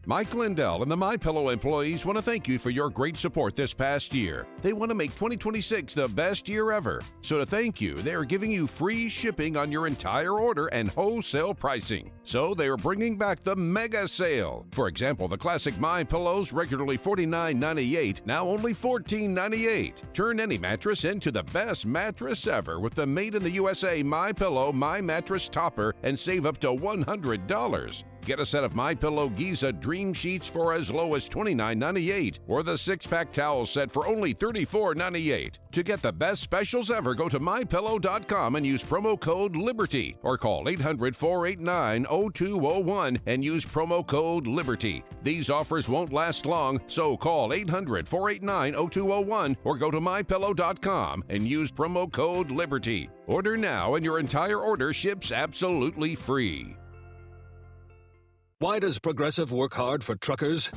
Mike Lindell and the MyPillow employees want to thank you for your great support this past year. They want to make 2026 the best year ever. So to thank you, they are giving you free shipping on your entire order and wholesale pricing. So they are bringing back the mega sale. For example, the classic MyPillows, regularly $49.98, now only $14.98. Turn any mattress into the best mattress ever with the made in the USA MyPillow My Mattress Topper and save up to $100. Get a set of MyPillow Giza Dream Sheets for as low as $29.98 or the 6-pack towel set for only $34.98. To get the best specials ever, go to MyPillow.com and use promo code LIBERTY or call 800-489-0201 and use promo code LIBERTY. These offers won't last long, so call 800-489-0201 or go to MyPillow.com and use promo code LIBERTY. Order now and your entire order ships absolutely free. Why does Progressive work hard for truckers?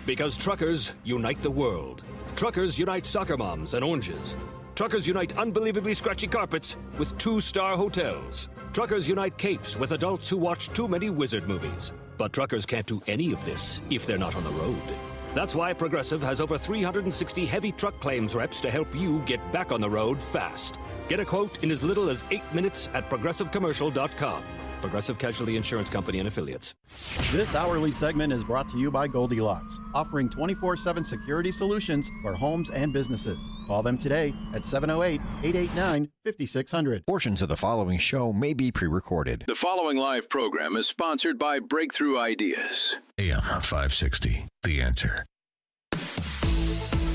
Because truckers unite the world. Truckers unite soccer moms and oranges. Truckers unite unbelievably scratchy carpets with 2-star hotels. Truckers unite capes with adults who watch too many wizard movies. But truckers can't do any of this if they're not on the road. That's why Progressive has over 360 heavy truck claims reps to help you get back on the road fast. Get a quote in as little as 8 minutes at progressivecommercial.com. Progressive Casualty Insurance Company and Affiliates. This hourly segment is brought to you by Goldilocks, offering 24/7 security solutions for homes and businesses. Call them today at 708-889-5600. Portions of the following show may be pre-recorded. The following live program is sponsored by Breakthrough Ideas. AM 560, The Answer.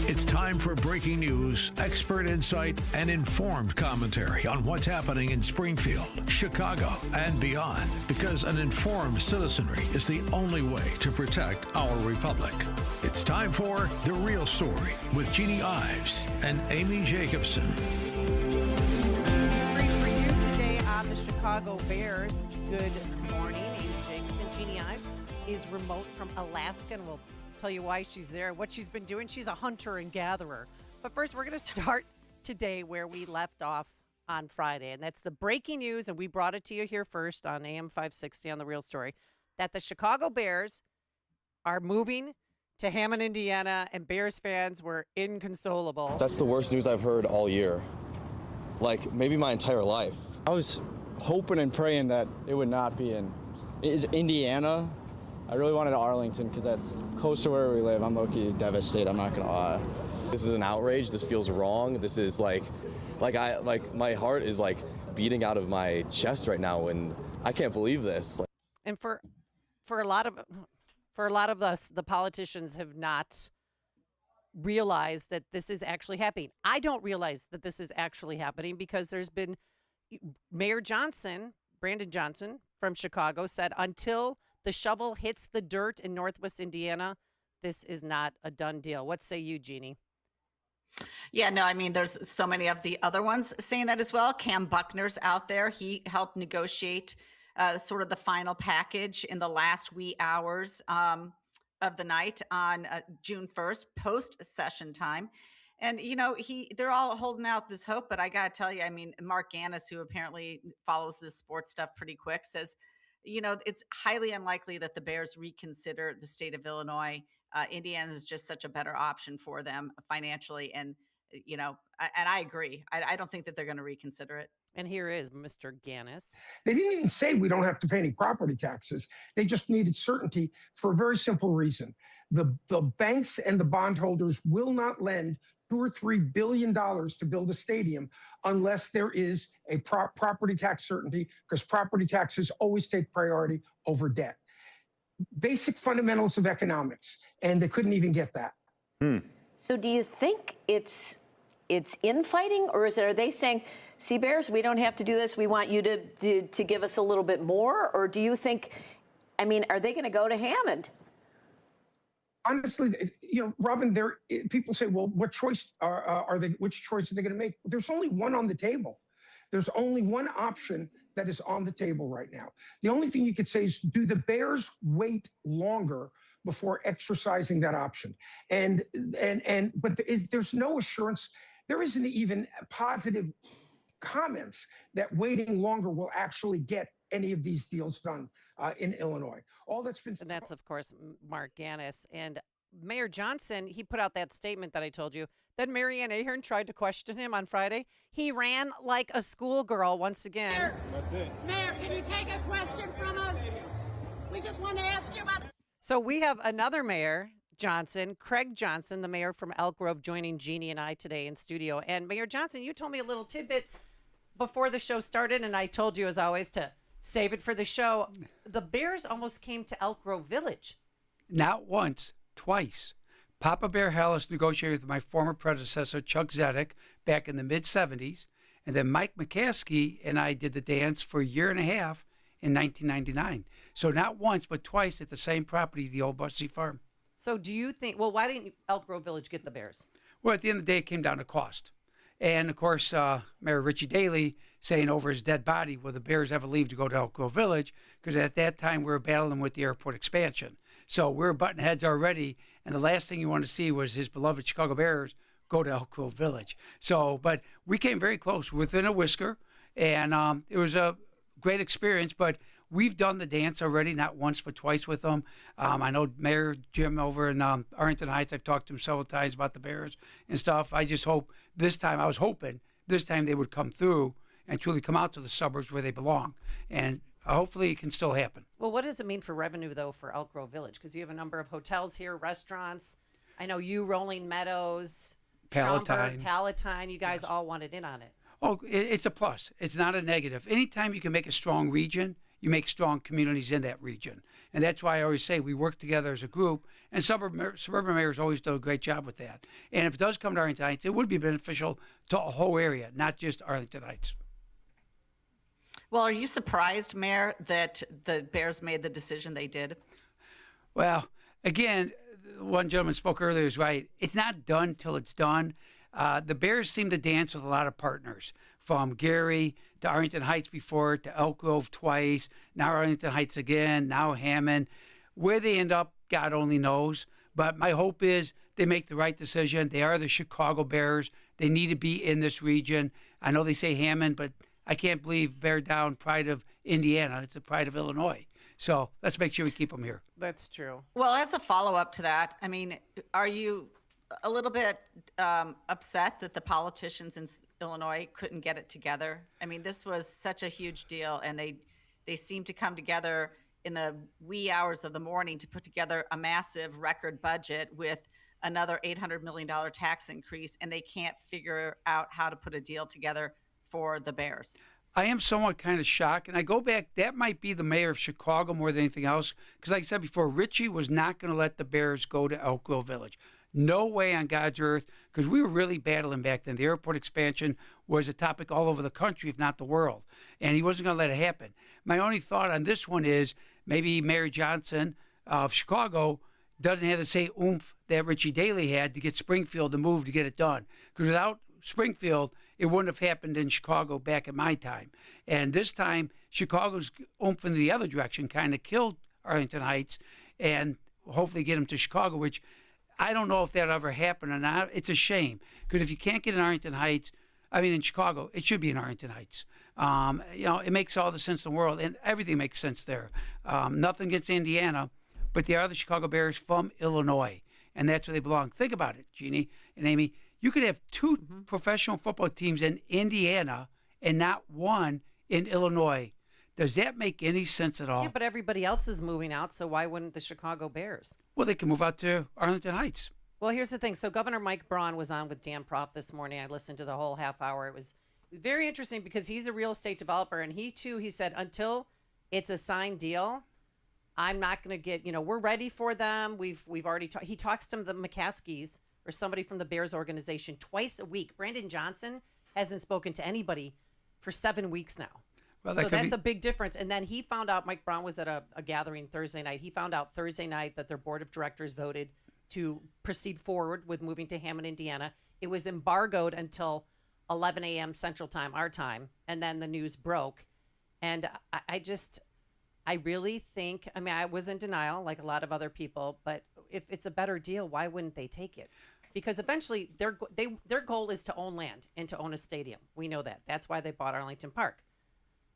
It's time for breaking news, expert insight, and informed commentary on what's happening in Springfield, Chicago, and beyond. Because an informed citizenry is the only way to protect our republic. It's time for The Real Story with Jeannie Ives and Amy Jacobson. For you today on the Chicago Bears. Good morning, Amy Jacobson. Jeannie Ives is remote from Alaska, and we'll tell you why she's there, what she's been doing. She's a hunter and gatherer. But first, we're going to start today where we left off on Friday, and that's the breaking news, and we brought it to you here first on AM 560 on The Real Story, that the Chicago Bears are moving to Hammond, Indiana, and Bears fans were inconsolable. That's the worst news I've heard all year, like maybe my entire life. I was hoping and praying that it would not be in. Is Indiana? I really wanted Arlington because that's close to where we live. I'm low-key devastated, I'm not gonna lie. This is an outrage. This feels wrong. This is like my heart is like beating out of my chest right now, and I can't believe this. And for a lot of us, the politicians have not realized that this is actually happening. I don't realize that this is actually happening because there's been Mayor Johnson, Brandon Johnson from Chicago, said until the shovel hits the dirt in Northwest Indiana, this is not a done deal. What say you, Jeannie? Yeah, no, I mean, there's so many of the other ones saying that as well. Cam Buckner's out there. He helped negotiate sort of the final package in the last wee hours of the night on June 1st, post-session time. And, you know, they're all holding out this hope, but I got to tell you, I mean, Mark Gannis, who apparently follows this sports stuff pretty quick, says, you know, it's highly unlikely that the Bears reconsider the state of Illinois. Indiana is just such a better option for them financially. And, you know, and I agree. I don't think that they're going to reconsider it. And here is Mr. Gannis. They didn't even say we don't have to pay any property taxes. They just needed certainty for a very simple reason. The banks and the bondholders will not lend $2 or $3 billion to build a stadium unless there is a property tax certainty, because property taxes always take priority over debt. Basic fundamentals of economics, and they couldn't even get that. So do you think it's infighting, or are they saying, see, Bears, we don't have to do this, we want you to give us a little bit more? Or do you think, I mean, are they going to go to Hammond? Honestly, you know, Robin, people say, well, what choice are they? Which choice are they going to make? There's only one on the table. There's only one option that is on the table right now. The only thing you could say is, do the Bears wait longer before exercising that option? But there's no assurance. There isn't even positive comments that waiting longer will actually get any of these deals done. in Illinois. All that's been. And that's, of course, Mark Gannis. And Mayor Johnson, he put out that statement that I told you. Then Marianne Ahern tried to question him on Friday. He ran like a schoolgirl once again. Mayor, can you take a question from us? We just want to ask you about. So we have another mayor, Johnson, Craig Johnson, the mayor from Elk Grove, joining Jeannie and I today in studio. And Mayor Johnson, you told me a little tidbit before the show started, and I told you, as always, to save it for the show. The Bears almost came to Elk Grove Village. Not once, twice. Papa Bear Hallis negotiated with my former predecessor, Chuck Zedek, back in the mid-'70s. And then Mike McCaskey and I did the dance for a year and a half in 1999. So not once, but twice at the same property, the old Bussey Farm. So do you think, well, why didn't Elk Grove Village get the Bears? Well, at the end of the day, it came down to cost. And, of course, Mayor Richie Daley saying over his dead body, will the Bears ever leave to go to Elk Grove Village? Because at that time, we were battling with the airport expansion. So we were butting heads already, and the last thing you want to see was his beloved Chicago Bears go to Elk Grove Village. So, but we came very close, within a whisker, and it was a great experience. But we've done the dance already, not once but twice with them. I know Mayor Jim over in Arlington Heights, I've talked to him several times about the Bears and stuff. I just hope this time, I was hoping this time they would come through and truly come out to the suburbs where they belong. And hopefully it can still happen. Well, what does it mean for revenue, though, for Elk Grove Village? Because you have a number of hotels here, restaurants. I know you, Rolling Meadows, Palatine. Schaumburg, Palatine, you guys all wanted in on it. Oh, it's a plus. It's not a negative. Anytime you can make a strong region, you make strong communities in that region. And that's why I always say we work together as a group, and suburban mayors always do a great job with that. And if it does come to Arlington Heights, it would be beneficial to a whole area, not just Arlington Heights. Well, are you surprised, Mayor, that the Bears made the decision they did? Well, again, one gentleman spoke earlier is right. It's not done till it's done. The Bears seem to dance with a lot of partners, from Gary to Arlington Heights before, to Elk Grove twice, now Arlington Heights again, now Hammond. Where they end up, God only knows. But my hope is they make the right decision. They are the Chicago Bears. They need to be in this region. I know they say Hammond, but I can't believe bear down pride of Indiana. It's a pride of Illinois. So let's make sure we keep them here. That's true. Well, as a follow-up to that, I mean, are you a little bit upset that the politicians in Illinois couldn't get it together? I mean, this was such a huge deal, and they seem to come together in the wee hours of the morning to put together a massive record budget with another $800 million tax increase, and they can't figure out how to put a deal together for the Bears. I am somewhat kind of shocked, and I go back, that might be the mayor of Chicago more than anything else, because like I said before, Richie was not going to let the Bears go to Elk Grove Village. No way on God's earth, because we were really battling back then. The airport expansion was a topic all over the country, if not the world, and he wasn't going to let it happen. My only thought on this one is maybe Mayor Johnson of Chicago doesn't have the same oomph that Richie Daley had to get Springfield to move to get it done, because without Springfield, it wouldn't have happened in Chicago back in my time. And this time, Chicago's oomph in the other direction kind of killed Arlington Heights and hopefully get them to Chicago, which I don't know if that'll ever happen or not. It's a shame, because if you can't get in Arlington Heights, I mean, in Chicago, it should be in Arlington Heights. It makes all the sense in the world, and everything makes sense there. Nothing against Indiana, but they are the Chicago Bears from Illinois, and that's where they belong. Think about it, Jeannie and Amy. You could have two professional football teams in Indiana and not one in Illinois. Does that make any sense at all? Yeah, but everybody else is moving out, so why wouldn't the Chicago Bears? Well, they can move out to Arlington Heights. Well, here's the thing. So Governor Mike Braun was on with Dan Proft this morning. I listened to the whole half hour. It was very interesting because he's a real estate developer, and he said, until it's a signed deal, I'm not going to get, we're ready for them. We've already talked. He talks to the McCaskies or somebody from the Bears organization twice a week. Brandon Johnson hasn't spoken to anybody for 7 weeks now. Well, so that's a big difference. And then he found out, Mike Braun was at a gathering Thursday night. He found out Thursday night that their board of directors voted to proceed forward with moving to Hammond, Indiana. It was embargoed until 11 a.m. Central Time, our time, and then the news broke. And I really think, I was in denial like a lot of other people, but if it's a better deal, why wouldn't they take it? Because eventually their goal is to own land and to own a stadium. We know that. That's why they bought Arlington Park.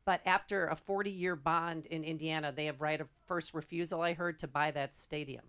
But after a 40-year bond in Indiana, they have right of first refusal, I heard, to buy that stadium.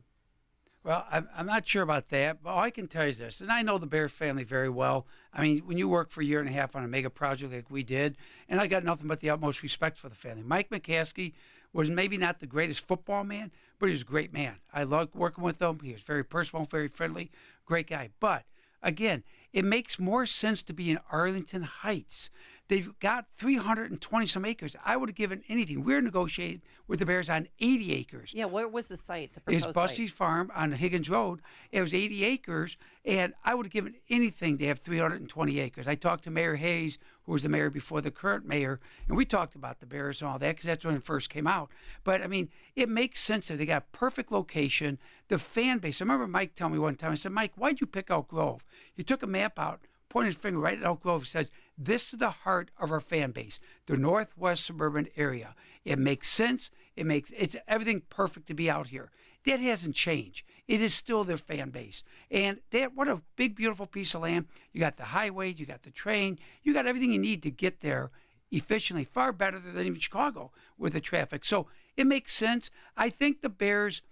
Well, I'm not sure about that, but all I can tell you is this, and I know the Bears family very well. I mean, when you work for a year and a half on a mega project like we did, and I got nothing but the utmost respect for the family. Mike McCaskey was maybe not the greatest football man, but he was a great man. I loved working with him. He was very personal, very friendly, great guy. But, again, it makes more sense to be in Arlington Heights. They've got 320-some acres. I would have given anything. We're negotiating with the Bears on 80 acres. Yeah, where was the site, the It's proposed Bussey's site? Farm on Higgins Road. It was 80 acres, and I would have given anything to have 320 acres. I talked to Mayor Hayes, who was the mayor before the current mayor, and we talked about the Bears and all that because that's when it first came out. But, I mean, it makes sense that they got a perfect location. The fan base. I remember Mike telling me one time, I said, Mike, why'd you pick Elk Grove? He took a map out, pointed his finger right at Elk Grove, says, this is the heart of our fan base, the northwest suburban area. It makes sense. It's everything perfect to be out here. That hasn't changed. It is still their fan base. And what a big, beautiful piece of land. You got the highway, you got the train, you got everything you need to get there efficiently, far better than even Chicago with the traffic. So it makes sense. I think the Bears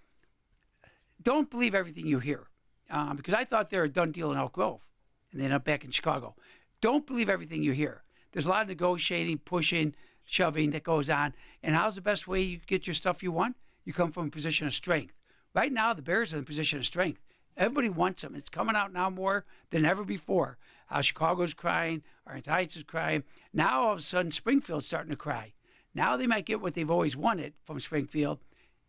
don't believe everything you hear because I thought they were a done deal in Elk Grove and they end up back in Chicago. Don't believe everything you hear. There's a lot of negotiating, pushing, shoving that goes on. And how's the best way you get your stuff you want? You come from a position of strength. Right now, the Bears are in a position of strength. Everybody wants them. It's coming out now more than ever before. How Chicago's crying, Arlington Heights is crying. Now, all of a sudden, Springfield's starting to cry. Now they might get what they've always wanted from Springfield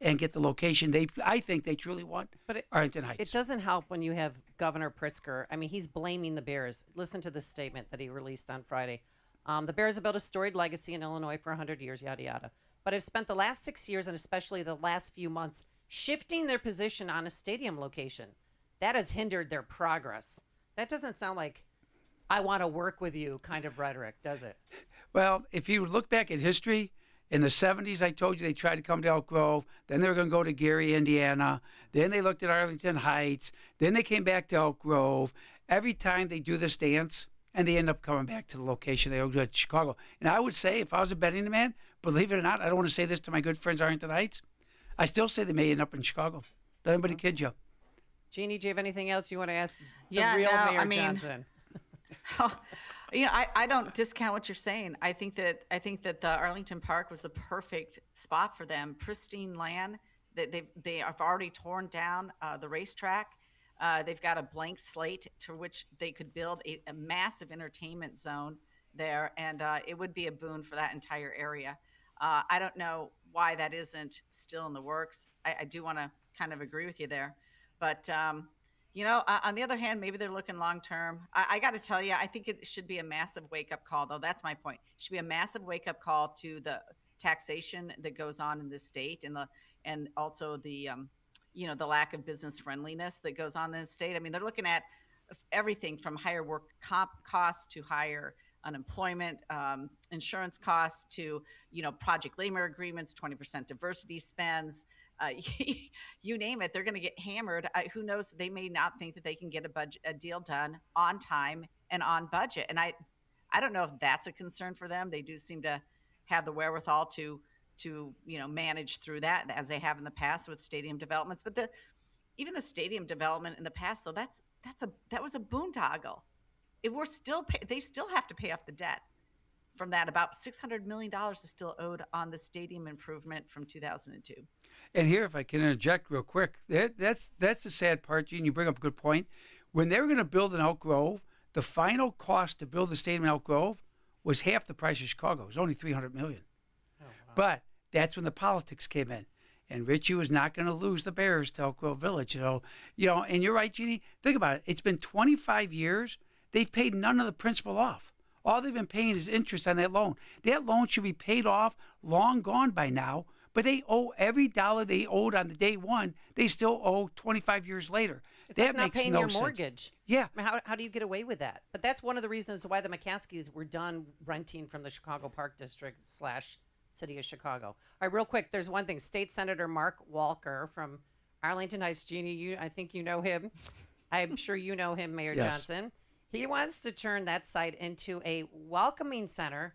and get the location I think they truly want, Arlington Heights. It doesn't help when you have Governor Pritzker. I mean, he's blaming the Bears. Listen to the statement that he released on Friday. The Bears have built a storied legacy in Illinois for 100 years, yada, yada. But have spent the last 6 years, and especially the last few months, shifting their position on a stadium location. That has hindered their progress. That doesn't sound like I want to work with you kind of rhetoric, does it? Well, if you look back at history, in the 70s, I told you they tried to come to Elk Grove. Then they were going to go to Gary, Indiana. Then they looked at Arlington Heights. Then they came back to Elk Grove. Every time they do this dance, and they end up coming back to the location they go to Chicago. And I would say, if I was a betting man, believe it or not, I don't want to say this to my good friends Arlington Heights, I still say they may end up in Chicago. Don't anybody kid you. Jeannie, do you have anything else you want to ask the Yeah, real no, Mayor I mean, Johnson? I don't discount what you're saying. I think that the Arlington Park was the perfect spot for them. Pristine land. They have already torn down the racetrack. They've got a blank slate to which they could build a massive entertainment zone there, and it would be a boon for that entire area. I don't know why that isn't still in the works. I do want to kind of agree with you there, but on the other hand, maybe they're looking long term. I got to tell you, I think it should be a massive wake up call, though. That's my point. It should be a massive wake up call to the taxation that goes on in this state, and also the the lack of business friendliness that goes on in the state. I mean, they're looking at everything from higher work comp costs to higher unemployment insurance costs to project labor agreements, 20% diversity spends. You name it, they're going to get hammered. Who knows? They may not think that they can get a deal done on time and on budget. And I don't know if that's a concern for them. They do seem to have the wherewithal to manage through that, as they have in the past with stadium developments. But even the stadium development in the past, though, that was a boondoggle. They still have to pay off the debt from that. About $600 million is still owed on the stadium improvement from 2002. And here, if I can interject real quick, that's the sad part, Gene. You bring up a good point. When they were going to build in Elk Grove, the final cost to build the stadium in Elk Grove was half the price of Chicago. It was only $300 million. Oh, wow. But that's when the politics came in. And Richie was not going to lose the Bears to Elk Grove Village, And you're right, Jeannie. Think about it. It's been 25 years. They've paid none of the principal off. All they've been paying is interest on that loan. That loan should be paid off, long gone by now. But they owe every dollar they owed on the day one. They still owe 25 years later. It's that like not makes paying no your sense. mortgage. Yeah. I mean, how do you get away with that? But that's one of the reasons why the McCaskies were done renting from the Chicago Park District / City of Chicago. All right, real quick, there's one thing. State Senator Mark Walker from Arlington Heights. Jeannie, I think you know him. I'm sure you know him, Mayor Yes. Johnson. He wants to turn that site into a welcoming center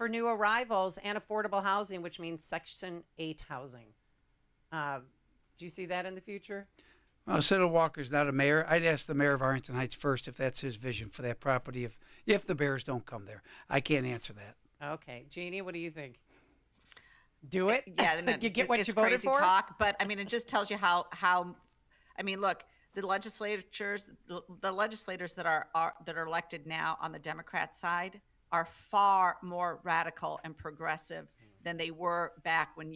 for new arrivals and affordable housing, which means Section 8 housing. Do you see that in the future? Well, Senator Walker's not a mayor. I'd ask the mayor of Arlington Heights first if that's his vision for that property, if the Bears don't come there. I can't answer that. Okay. Jeannie, what do you think? Do it? Yeah. You get what it's you voted crazy for? talk, but I mean, it just tells you how I mean, look, the legislators that are elected now on the Democrat side are far more radical and progressive than they were back when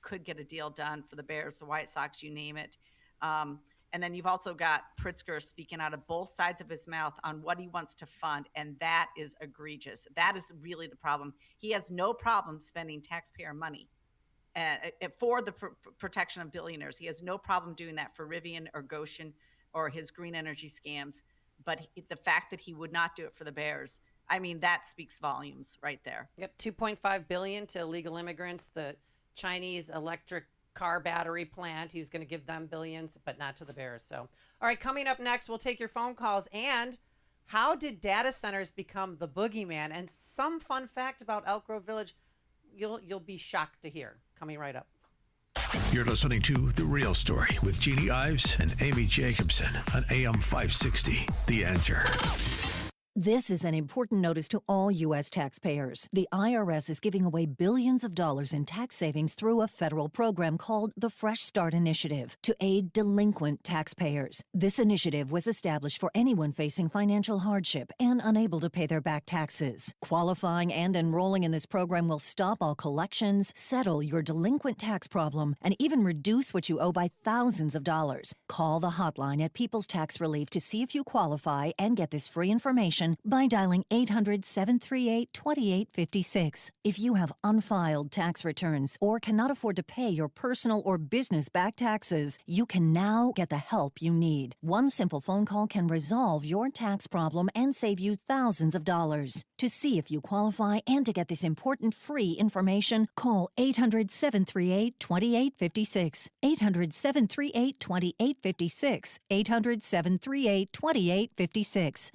could get a deal done for the Bears, the White Sox, you name it. And then you've also got Pritzker speaking out of both sides of his mouth on what he wants to fund, and that is egregious. That is really the problem. He has no problem spending taxpayer money for the protection of billionaires. He has no problem doing that for Rivian or Goshen or his green energy scams. But the fact that he would not do it for the Bears, I mean, that speaks volumes right there. Yep, $2.5 billion to illegal immigrants. The Chinese electric car battery plant, he's going to give them billions, but not to the Bears. So, all right, coming up next, we'll take your phone calls. And how did data centers become the boogeyman? And some fun fact about Elk Grove Village, you'll be shocked to hear. Coming right up. You're listening to The Real Story with Jeannie Ives and Amy Jacobson on AM 560. The Answer. This is an important notice to all U.S. taxpayers. The IRS is giving away billions of dollars in tax savings through a federal program called the Fresh Start Initiative to aid delinquent taxpayers. This initiative was established for anyone facing financial hardship and unable to pay their back taxes. Qualifying and enrolling in this program will stop all collections, settle your delinquent tax problem, and even reduce what you owe by thousands of dollars. Call the hotline at People's Tax Relief to see if you qualify and get this free information by dialing 800-738-2856. If you have unfiled tax returns or cannot afford to pay your personal or business back taxes, you can now get the help you need. One simple phone call can resolve your tax problem and save you thousands of dollars. To see if you qualify and to get this important free information, call 800-738-2856. 800-738-2856. 800-738-2856.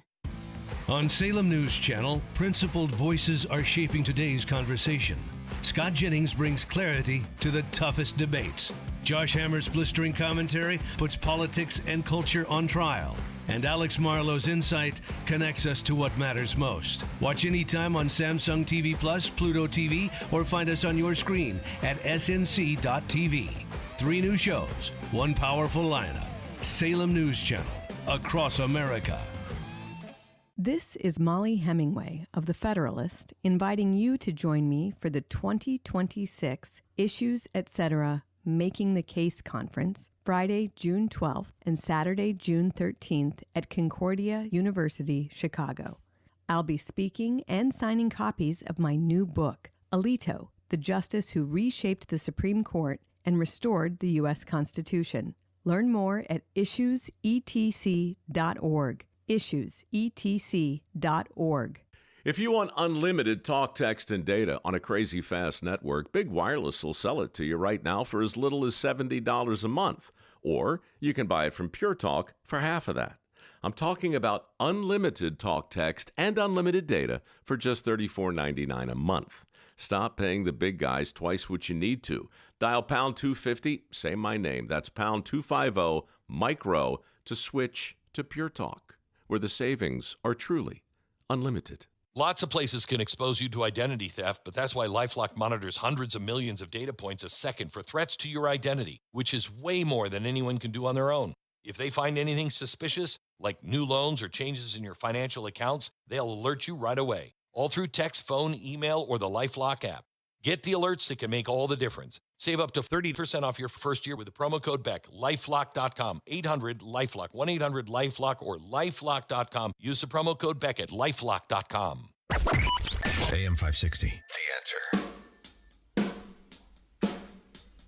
On Salem News Channel, principled voices are shaping today's conversation. Scott Jennings brings clarity to the toughest debates. Josh Hammer's blistering commentary puts politics and culture on trial. And Alex Marlowe's insight connects us to what matters most. Watch anytime on Samsung TV Plus, Pluto TV, or find us on your screen at snc.tv. 3 new shows, 1 powerful lineup. Salem News Channel, across America. This is Molly Hemingway of The Federalist, inviting you to join me for the 2026 Issues Etc. Making the Case Conference, Friday, June 12th and Saturday, June 13th at Concordia University, Chicago. I'll be speaking and signing copies of my new book, Alito, the Justice Who Reshaped the Supreme Court and Restored the U.S. Constitution. Learn more at issuesetc.org. issuesetc.org. If you want unlimited talk, text, and data on a crazy fast network, Big Wireless will sell it to you right now for as little as $70 a month. Or you can buy it from Pure Talk for half of that. I'm talking about unlimited talk, text, and unlimited data for just $34.99 a month. Stop paying the big guys twice what you need to. Dial pound 250, say my name. That's pound 250 micro to switch to Pure Talk, where the savings are truly unlimited. Lots of places can expose you to identity theft, but that's why LifeLock monitors hundreds of millions of data points a second for threats to your identity, which is way more than anyone can do on their own. If they find anything suspicious, like new loans or changes in your financial accounts, they'll alert you right away, all through text, phone, email, or the LifeLock app. Get the alerts that can make all the difference. Save up to 30% off your first year with the promo code BECK. LifeLock.com. 800-LifeLock. 1-800-LifeLock or LifeLock.com. Use the promo code BECK at LifeLock.com. AM 560. The Answer.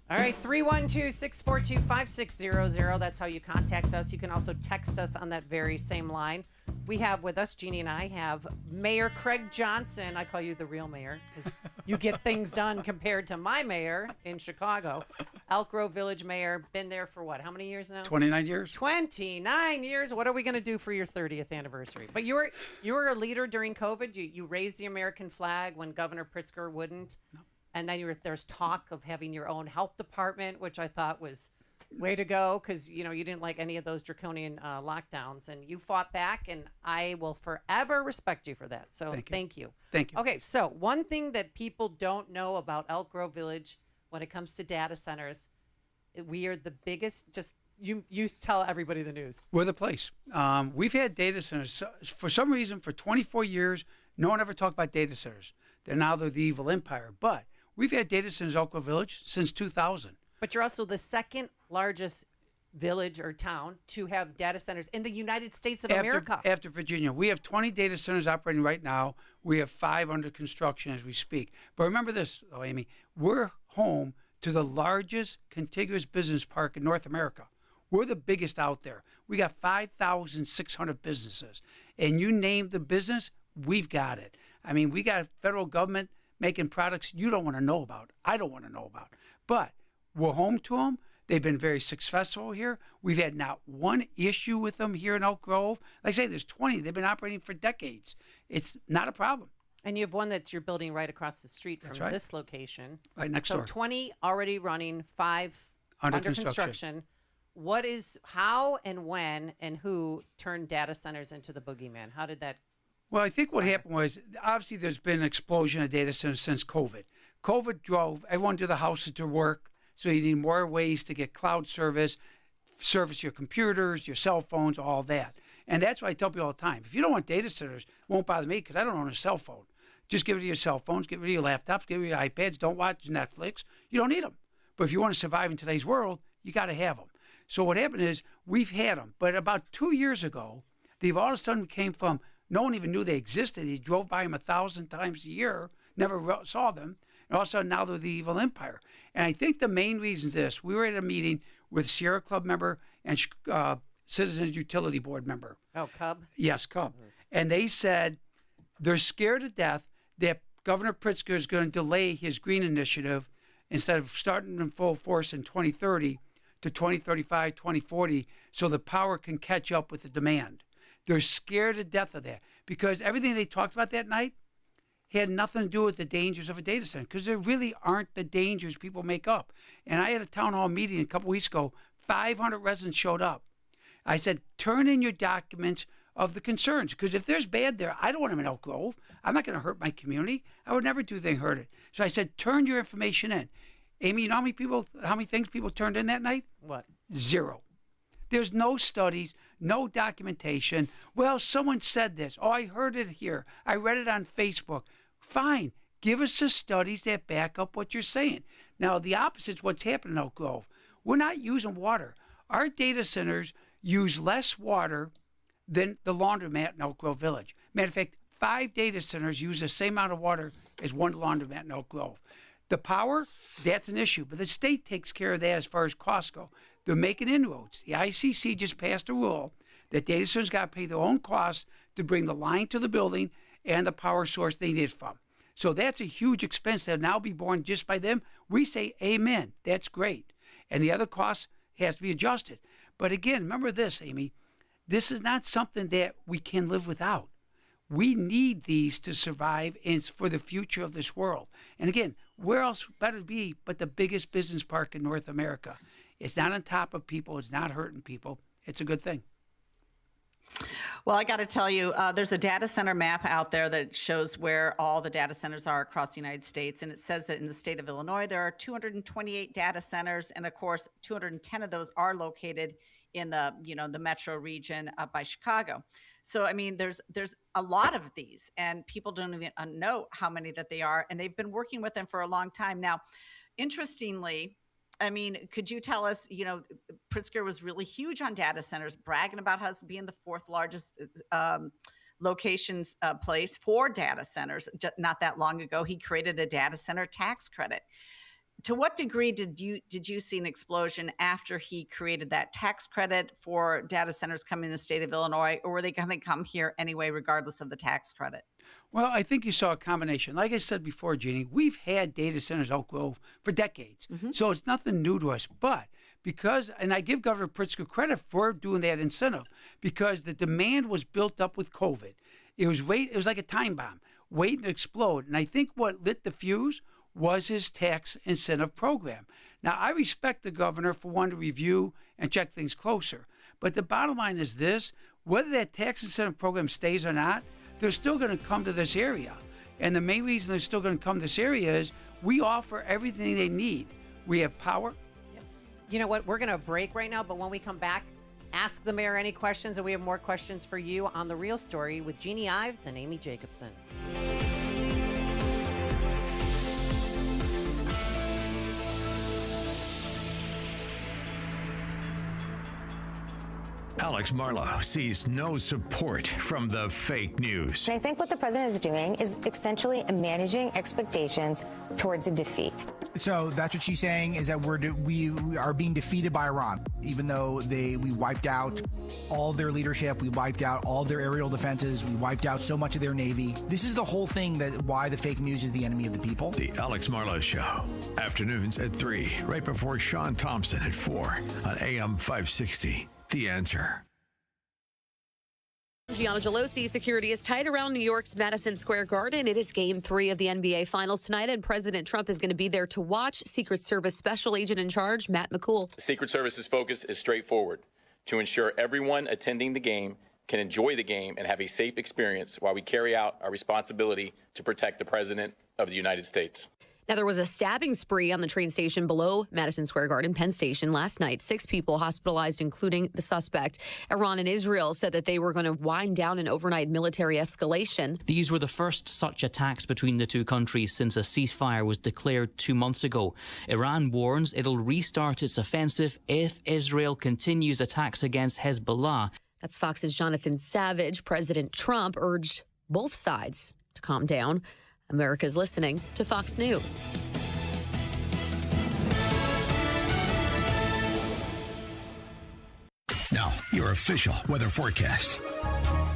All right, 312-642-5600. That's how you contact us. You can also text us on that very same line. We have with us, Jeannie and I have Mayor Craig Johnson. I call you the real mayor because you get things done compared to my mayor in Chicago. Elk Grove Village mayor, been there for what? How many years now? 29 years. 29 years. What are we going to do for your 30th anniversary? But you were a leader during COVID. You raised the American flag when Governor Pritzker wouldn't. No. And then there's talk of having your own health department, which I thought was way to go because, you didn't like any of those draconian lockdowns. And you fought back, and I will forever respect you for that. So thank you. Thank you. Okay, so one thing that people don't know about Elk Grove Village when it comes to data centers, we are the biggest, you tell everybody the news. We're the place. We've had data centers. For some reason, for 24 years, no one ever talked about data centers. They're the evil empire. But we've had data centers in Elk Grove Village since 2000. But you're also the second largest village or town to have data centers in the United States of America. After Virginia. We have 20 data centers operating right now. We have 5 under construction as we speak. But remember this, though, Amy, we're home to the largest contiguous business park in North America. We're the biggest out there. We got 5,600 businesses. And you name the business, we've got it. I mean, we got federal government making products you don't want to know about. I don't want to know about. But we're home to them. They've been very successful here. We've had not one issue with them here in Elk Grove. Like I say, there's 20. They've been operating for decades. It's not a problem. And you have one that you're building right across the street from this location. Right next door. So 20 already running, 5 under construction. How and when and who turned data centers into the boogeyman? How did that? Well, I think what happened was, obviously there's been an explosion of data centers since COVID. COVID drove everyone to the houses to work, so you need more ways to get cloud service your computers, your cell phones, all that. And that's why I tell people all the time, if you don't want data centers, it won't bother me because I don't own a cell phone. Just get rid of your cell phones, get rid of your laptops, get rid of your iPads, don't watch Netflix. You don't need them. But if you want to survive in today's world, you got to have them. So what happened is we've had them. But about 2 years ago, they've all of a sudden came from, no one even knew they existed. They drove by them 1,000 times a year, never saw them. And all of a sudden now they're the evil empire. And I think the main reason is this. We were at a meeting with Sierra Club member and Citizens Utility Board member. Oh, Cub? Yes, Cub. Mm-hmm. And they said they're scared to death that Governor Pritzker is going to delay his green initiative instead of starting in full force in 2030 to 2035, 2040, so the power can catch up with the demand. They're scared to death of that because everything they talked about that night had nothing to do with the dangers of a data center because there really aren't the dangers people make up. And I had a town hall meeting a couple weeks ago. 500 residents showed up. I said, turn in your documents of the concerns because if there's bad there, I don't want them in Elk Grove. I'm not going to hurt my community. I would never do anything hurt it. So I said, turn your information in. Amy, you know how many things people turned in that night? What? 0. There's no studies, no documentation. Well, someone said this. Oh, I heard it here. I read it on Facebook. Fine. Give us the studies that back up what you're saying. Now, the opposite is what's happening in Elk Grove. We're not using water. Our data centers use less water than the laundromat in Elk Grove Village. Matter of fact, 5 data centers use the same amount of water as one laundromat in Elk Grove. The power, that's an issue, but the state takes care of that as far as costs go. They're making inroads. The ICC just passed a rule that data centers got to pay their own costs to bring the line to the building and the power source they need it from. So that's a huge expense that'll now be borne just by them. We say, amen, that's great. And the other cost has to be adjusted. But again, remember this, Amy, this is not something that we can live without. We need these to survive and it's for the future of this world. And again, where else better to be but the biggest business park in North America? It's not on top of people. It's not hurting people. It's a good thing. Well, I got to tell you, there's a data center map out there that shows where all the data centers are across the United States. And it says that in the state of Illinois, there are 228 data centers. And of course, 210 of those are located in the metro region up by Chicago. So, I mean, there's a lot of these and people don't even know how many that they are. And they've been working with them for a long time. Now, interestingly, I mean, could you tell us, Pritzker was really huge on data centers, bragging about us being the 4th largest place for data centers. Not that long ago, he created a data center tax credit. to what degree did you see an explosion after he created that tax credit for data centers coming in the state of Illinois, or were they going to come here anyway, regardless of the tax credit? Well, I think you saw a combination. Like I said before, Jeannie, we've had data centers Oak Grove for decades, so it's nothing new to us. But because, and I give Governor Pritzker credit for doing that incentive, because the demand was built up with COVID. It was like a time bomb, waiting to explode. And I think what lit the fuse was his tax incentive program. Now, I respect the governor for wanting to review and check things closer. But the bottom line is this: whether that tax incentive program stays or not, they're still going to come to this area. And the main reason they're still going to come to this area is we offer everything they need. We have power. You know what? We're going to break right now, but when we come back, ask the mayor any questions, and we have more questions for you on The Real Story with Jeannie Ives and Amy Jacobson. Alex Marlow sees no support from the fake news. And I think what the president is doing is essentially managing expectations towards a defeat. So that's what she's saying, is that we are being defeated by Iran, even though we wiped out all their leadership, we wiped out all their aerial defenses, we wiped out so much of their navy. This is the whole thing, that why the fake news is the enemy of the people. The Alex Marlow Show, afternoons at 3, right before Sean Thompson at 4 on AM 560. The Answer. Gianna security is tight around New York's Madison Square Garden. It is Game 3 of the NBA Finals tonight, and President Trump is going to be there to watch. Secret Service Special Agent in Charge, Matt McCool. Secret Service's focus is straightforward: to ensure everyone attending the game can enjoy the game and have a safe experience while we carry out our responsibility to protect the President of the United States. Now, there was a stabbing spree on the train station below Madison Square Garden, Penn Station, last night. 6 people hospitalized, including the suspect. Iran and Israel said that they were going to wind down an overnight military escalation. These were the first such attacks between the two countries since a ceasefire was declared 2 months ago. Iran warns it'll restart its offensive if Israel continues attacks against Hezbollah. That's Fox's Jonathan Savage. President Trump urged both sides to calm down. America's listening to Fox News. Now, your official weather forecast.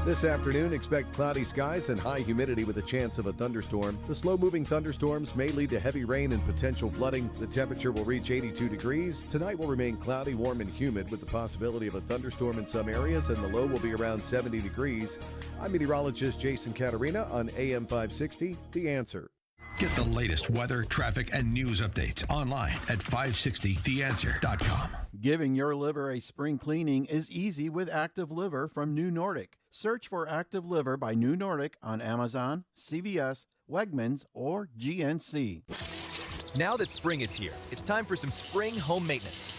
This afternoon, expect cloudy skies and high humidity with a chance of a thunderstorm. The slow-moving thunderstorms may lead to heavy rain and potential flooding. The temperature will reach 82 degrees. Tonight will remain cloudy, warm, and humid with the possibility of a thunderstorm in some areas, and the low will be around 70 degrees. I'm meteorologist Jason Caterina on AM 560, The Answer. Get the latest weather, traffic, and news updates online at 560theanswer.com. Giving your liver a spring cleaning is easy with Active Liver from New Nordic. Search for Active Liver by New Nordic on Amazon, CVS, Wegmans, or GNC. Now that spring is here, it's time for some spring home maintenance.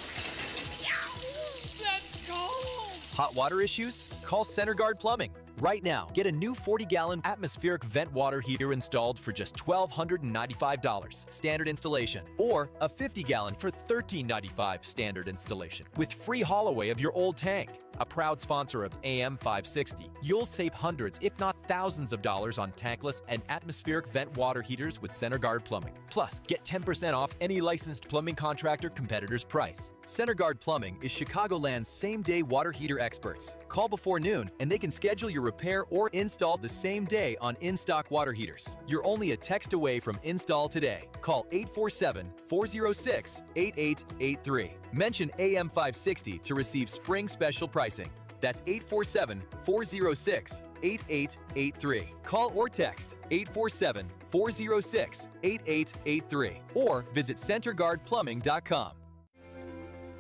That's cold! Hot water issues? Call Center Guard Plumbing. Right now, get a new 40-gallon atmospheric vent water heater installed for just $1,295 standard installation, or a 50-gallon for $1,395 standard installation, with free haul away of your old tank. A proud sponsor of AM 560, you'll save hundreds, if not thousands of dollars on tankless and atmospheric vent water heaters with Center Guard Plumbing. Plus, get 10% off any licensed plumbing contractor competitor's price. Center Guard Plumbing is Chicagoland's same-day water heater experts. Call before noon and they can schedule your repair or install the same day on in-stock water heaters. You're only a text away from install today. Call 847-406-8883. Mention AM 560 to receive spring special pricing. That's 847-406-8883. Call or text 847-406-8883 or visit centerguardplumbing.com.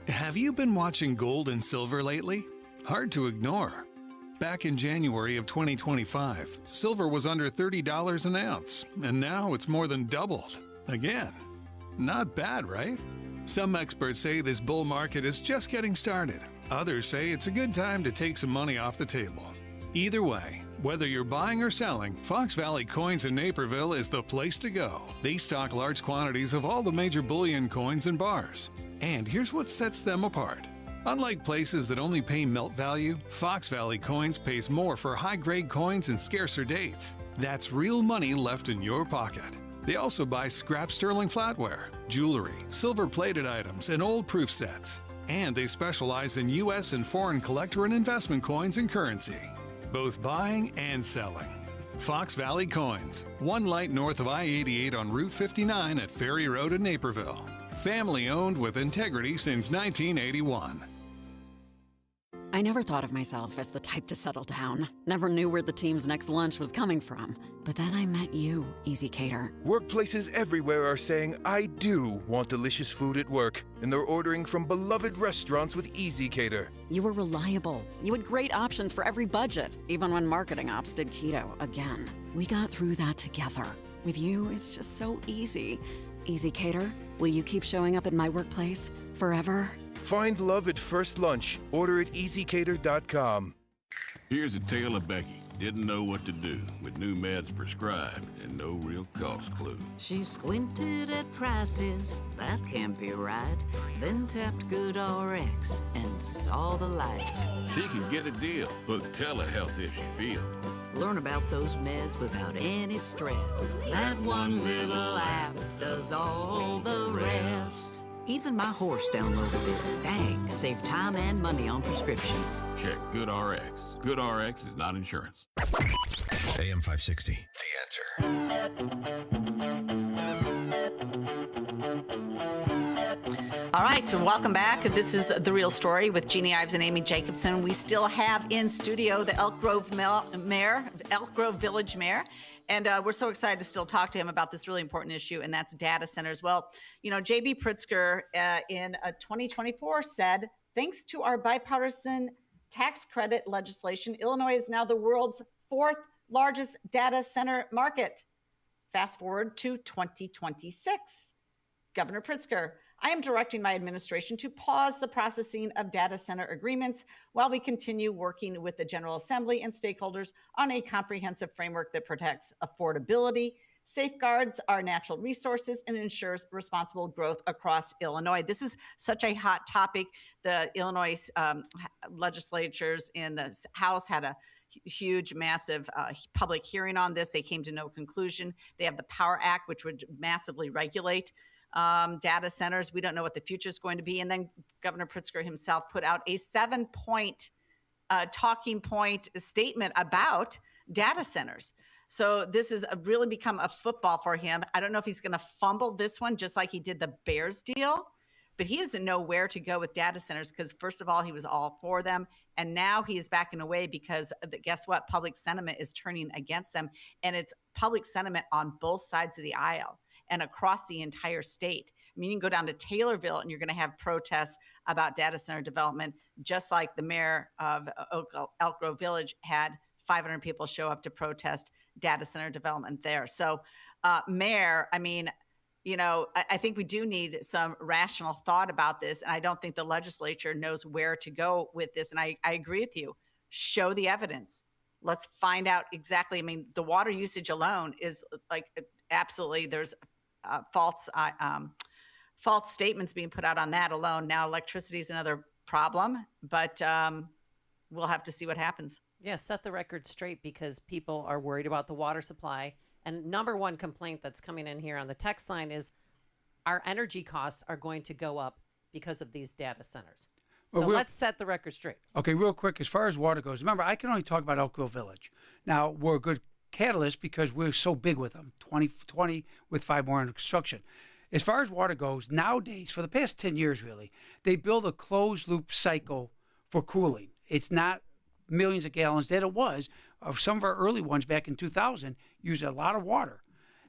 Have you been watching gold and silver lately? Hard to ignore. Back in January of 2025, silver was under $30 an ounce, and now it's more than doubled. Again, not bad, right? Some experts say this bull market is just getting started. Others say it's a good time to take some money off the table. Either way, whether you're buying or selling, Fox Valley Coins in Naperville is the place to go. They stock large quantities of all the major bullion coins and bars. And here's what sets them apart. Unlike places that only pay melt value, Fox Valley Coins pays more for high-grade coins and scarcer dates. That's real money left in your pocket. They also buy scrap sterling flatware, jewelry, silver-plated items, and old proof sets. And they specialize in U.S. and foreign collector and investment coins and currency, both buying and selling. Fox Valley Coins, one light north of I-88 on Route 59 at Ferry Road in Naperville. Family owned with integrity since 1981. I never thought of myself as the type to settle down. Never knew where the team's next lunch was coming from. But then I met you, Easy Cater. Workplaces everywhere are saying, I do want delicious food at work. And they're ordering from beloved restaurants with Easy Cater. You were reliable. You had great options for every budget, even when marketing ops did keto again. We got through that together. With you, it's just so easy. Easy Cater, will you keep showing up at my workplace forever? Find love at first lunch. Order at easycater.com. Here's a tale of Becky. Didn't know what to do with new meds prescribed and no real cost clue. She squinted at prices, that can't be right. Then tapped GoodRx and saw the light. She can get a deal. Book telehealth if she feels. Learn about those meds without any stress. That one little app does all the rest. Even my horse downloaded it. Dang, save time and money on prescriptions. Check GoodRx. GoodRx is not insurance. AM 560. The answer. All right, so welcome back. This is The Real Story with Jeannie Ives and Amy Jacobson. We still have in studio the Elk Grove Village Mayor. And we're so excited to still talk to him about this really important issue, and that's data centers. Well, you know, J.B. Pritzker in 2024 said, thanks to our bipartisan tax credit legislation, Illinois is now the world's 4th largest data center market. Fast forward to 2026. Governor Pritzker, I am directing my administration to pause the processing of data center agreements while we continue working with the General Assembly and stakeholders on a comprehensive framework that protects affordability, safeguards our natural resources, and ensures responsible growth across Illinois. This is such a hot topic. The Illinois legislatures in the House had a huge, massive public hearing on this. They came to no conclusion. They have the Power Act, which would massively regulate data centers. We don't know what the future is going to be. And then Governor Pritzker himself put out a 7-point talking point statement about data centers. So this has really become a football for him. I don't know if he's going to fumble this one just like he did the Bears deal, but he doesn't know where to go with data centers because, first of all, he was all for them. And now he is backing away because guess what? Public sentiment is turning against them. And it's public sentiment on both sides of the aisle and across the entire state. I mean, you can go down to Taylorville and you're going to have protests about data center development, just like the mayor of Elk Grove Village had 500 people show up to protest data center development there. So, Mayor, I mean, you know, I think we do need some rational thought about this. And I don't think the legislature knows where to go with this. And I agree with you. Show the evidence. Let's find out exactly. I mean, the water usage alone is like absolutely there's false statements being put out on that alone. Now, electricity is another problem, but we'll have to see what happens. Yeah, set the record straight because people are worried about the water supply. And number one complaint that's coming in here on the text line is our energy costs are going to go up because of these data centers. So let's set the record straight. Okay, real quick, as far as water goes, remember, I can only talk about Elk Grove Village. Now, we're a good catalyst because we're so big with them, 20 with 5 more in construction. As far as water goes, nowadays, for the past 10 years really, they build a closed loop cycle for cooling. It's not millions of gallons that it was. Of some of our early ones back in 2000 used a lot of water.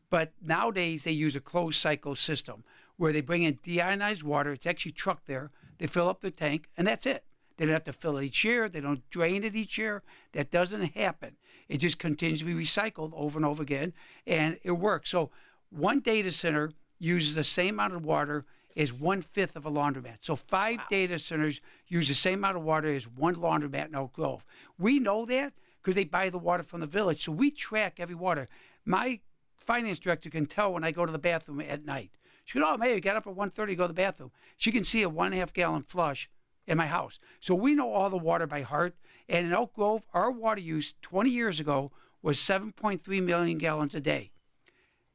But nowadays they use a closed cycle system where they bring in deionized water. It's actually trucked there. They fill up the tank and that's it. They don't have to fill it each year. They don't drain it each year. That doesn't happen. It just continues to be recycled over and over again, and it works. So one data center uses the same amount of water as 1/5 of a laundromat. So 5 data centers use the same amount of water as one laundromat in Elk Grove. We know that because they buy the water from the village. So we track every water. My finance director can tell when I go to the bathroom at night. She goes, oh, Mayor, you got up at 1:30 to go to the bathroom. She can see a 1.5 gallon flush in my house. So we know all the water by heart. And in Elk Grove, our water use 20 years ago was 7.3 million gallons a day.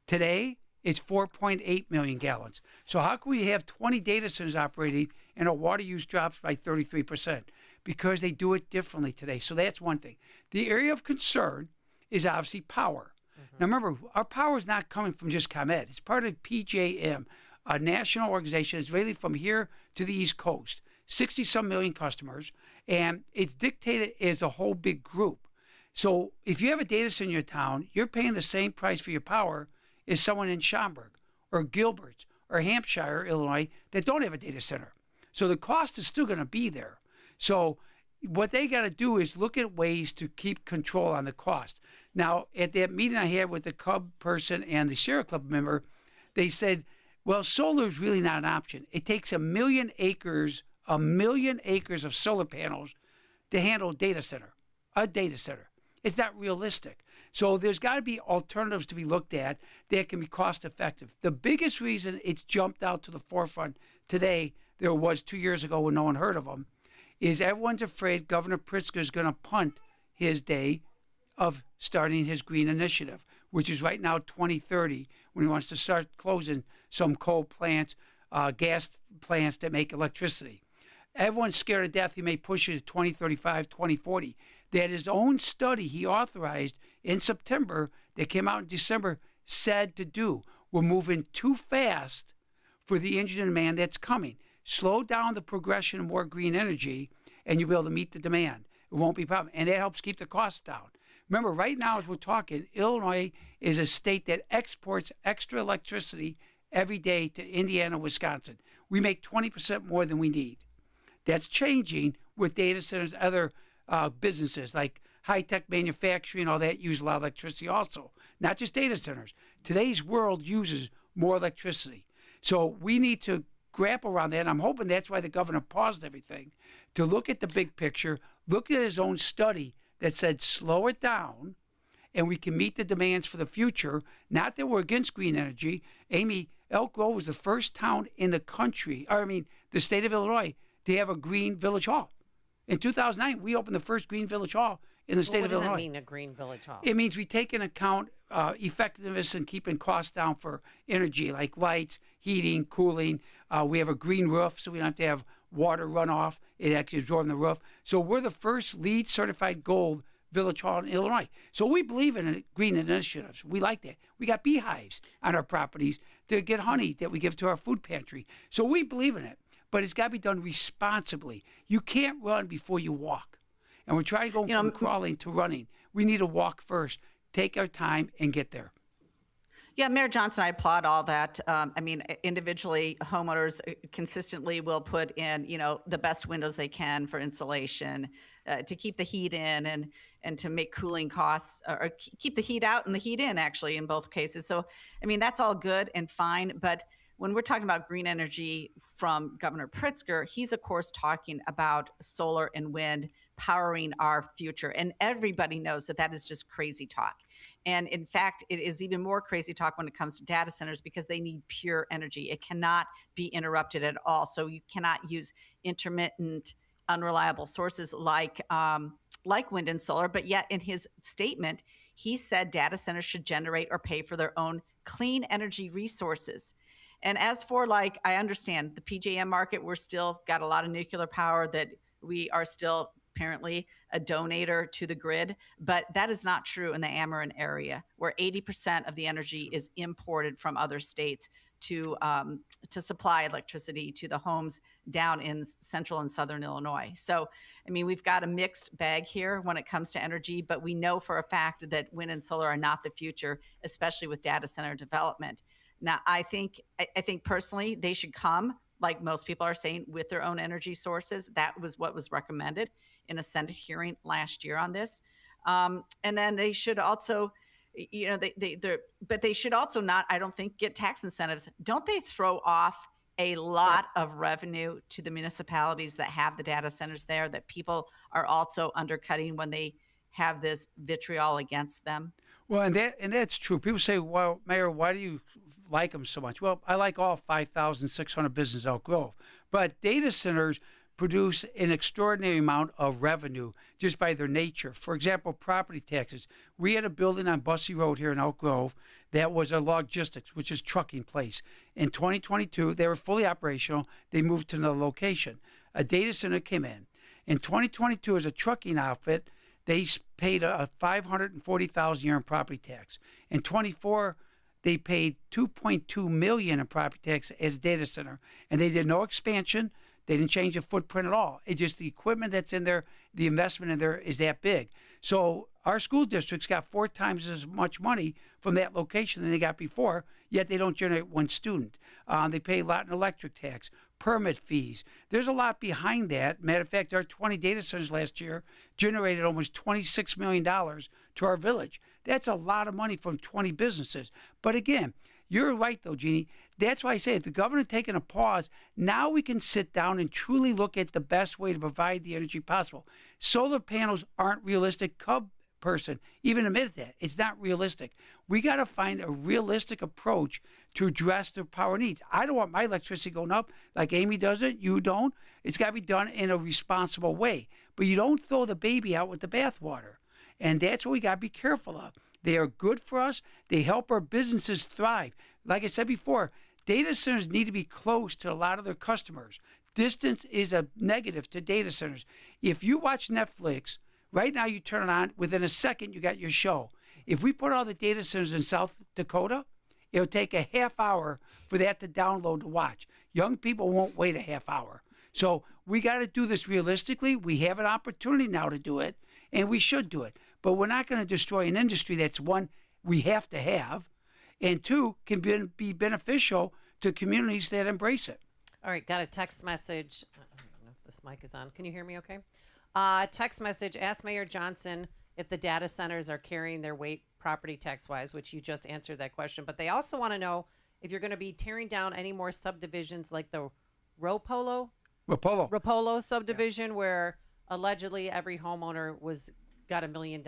Today, it's 4.8 million gallons. So how can we have 20 data centers operating and our water use drops by 33%? Because they do it differently today. So that's one thing. The area of concern is obviously power. Now remember, our power is not coming from just ComEd. It's part of PJM, a national organization. It's really from here to the East Coast, 60-some million customers, and it's dictated as a whole big group. So if you have a data center in your town, you're paying the same price for your power as someone in Schaumburg or Gilbert or Hampshire, Illinois, that don't have a data center. So the cost is still going to be there. So what they got to do is look at ways to keep control on the cost. Now, at that meeting I had with the Cub person and the Sierra Club member, they said, well, solar is really not an option. It takes 1 million acres of solar panels to handle a data center. It's not realistic. So there's got to be alternatives to be looked at that can be cost effective. The biggest reason it's jumped out to the forefront today, there was 2 years ago when no one heard of them, is everyone's afraid Governor Pritzker is going to punt his day of starting his green initiative, which is right now 2030, when he wants to start closing some coal plants, gas plants that make electricity. Everyone's scared to death he may push it to 2035, 2040. That his own study he authorized in September, that came out in December, said to do. We're moving too fast for the engine demand that's coming. Slow down the progression of more green energy, and you'll be able to meet the demand. It won't be a problem. And that helps keep the costs down. Remember, right now, as we're talking, Illinois is a state that exports extra electricity every day to Indiana, Wisconsin. We make 20% more than we need. That's changing with data centers, other businesses like high-tech manufacturing, all that use a lot of electricity also, not just data centers. Today's world uses more electricity. So we need to grapple around that. And I'm hoping that's why the governor paused everything, to look at the big picture, look at his own study that said slow it down and we can meet the demands for the future. Not that we're against green energy. Amy, Elk Grove was the first town in the country, the state of Illinois, to have a green village hall. In 2009, we opened the first green village hall in the state of Illinois. What does that mean, a green village hall? It means we take into account effectiveness and keeping costs down for energy, like lights, heating, cooling. We have a green roof, so we don't have to have water runoff. It actually absorbs the roof. So we're the first LEED certified gold village hall in Illinois. So we believe in green initiatives. We like that. We got beehives on our properties to get honey that we give to our food pantry. So we believe in it, but it's got to be done responsibly. You can't run before you walk. And we're trying to go from crawling to running. We need to walk first, take our time, and get there. Yeah, Mayor Johnson, I applaud all that. Individually, homeowners consistently will put in, the best windows they can for insulation to keep the heat in and to make cooling costs, or keep the heat out and the heat in, actually, in both cases. So, that's all good and fine. But when we're talking about green energy from Governor Pritzker, he's, of course, talking about solar and wind powering our future. And everybody knows that is just crazy talk. And in fact, it is even more crazy talk when it comes to data centers, because they need pure energy. It cannot be interrupted at all. So you cannot use intermittent, unreliable sources like wind and solar. But yet in his statement, he said data centers should generate or pay for their own clean energy resources. And as for, I understand the PJM market, we're still got a lot of nuclear power that we are still apparently a donator to the grid, but that is not true in the Ameren area, where 80% of the energy is imported from other states to supply electricity to the homes down in central and southern Illinois. So, we've got a mixed bag here when it comes to energy, but we know for a fact that wind and solar are not the future, especially with data center development. Now, I think personally they should come, like most people are saying, with their own energy sources. That was what was recommended in a Senate hearing last year on this. And then they should also, but they should also not, I don't think, get tax incentives. Don't they throw off a lot of revenue to the municipalities that have the data centers there, that people are also undercutting when they have this vitriol against them? Well, and that's true. People say, well, Mayor, why do you like them so much? Well, I like all 5,600 businesses in Elk Grove. But data centers produce an extraordinary amount of revenue just by their nature. For example, property taxes. We had a building on Bussey Road here in Elk Grove that was a logistics, which is trucking place. In 2022, they were fully operational. They moved to another location. A data center came in. In 2022, as a trucking outfit, they paid a $540,000 a year in property tax. In 24, they paid $2.2 million in property tax as a data center, and they did no expansion. They didn't change the footprint at all. It's just the equipment that's in there, the investment in there is that big. So our school districts got 4 times as much money from that location than they got before, yet they don't generate one student. They pay a lot in electric tax, permit fees. There's a lot behind that. Matter of fact, our 20 data centers last year generated almost $26 million to our village. That's a lot of money from 20 businesses. But again, you're right, though, Jeannie. That's why I say if the governor taking a pause, now we can sit down and truly look at the best way to provide the energy possible. Solar panels aren't realistic. Cub person even admitted that. It's not realistic. We got to find a realistic approach to address their power needs. I don't want my electricity going up like Amy does it. You don't. It's got to be done in a responsible way. But you don't throw the baby out with the bathwater. And that's what we got to be careful of. They are good for us. They help our businesses thrive. Like I said before, data centers need to be close to a lot of their customers. Distance is a negative to data centers. If you watch Netflix, right now you turn it on, within a second you got your show. If we put all the data centers in South Dakota, it'll take a half hour for that to download to watch. Young people won't wait a half hour. So we got to do this realistically. We have an opportunity now to do it, and we should do it. But we're not going to destroy an industry that's, one, we have to have, and two, can be beneficial to communities that embrace it. All right, got a text message. I don't know if this mic is on. Can you hear me okay? Text message, ask Mayor Johnson if the data centers are carrying their weight property tax-wise, which you just answered that question. But they also want to know if you're going to be tearing down any more subdivisions like the Rapolo subdivision, where allegedly every homeowner got $1 million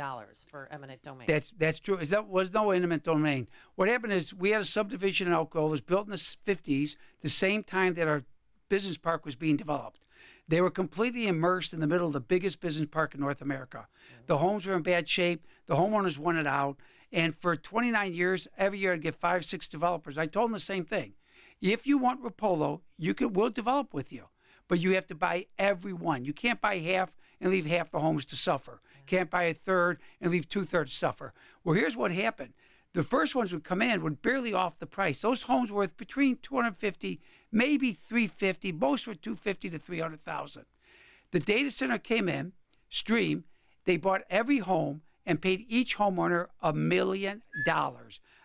for eminent domain. That's true. That was no eminent domain. What happened is we had a subdivision in Elk Grove. It was built in the 50s, the same time that our business park was being developed. They were completely immersed in the middle of the biggest business park in North America. The homes were in bad shape. The homeowners wanted out. And for 29 years, every year I'd get 5, 6 developers. I told them the same thing. If you want Rapolo, we'll develop with you. But you have to buy every one. You can't buy half and leave half the homes to suffer. Can't buy a third and leave 2/3 to suffer. Well, here's what happened. The first ones would come in would barely off the price. Those homes were worth between $250, maybe $350. Most were $250 to $300,000. The data center came in, Stream. They bought every home and paid each homeowner $1 million.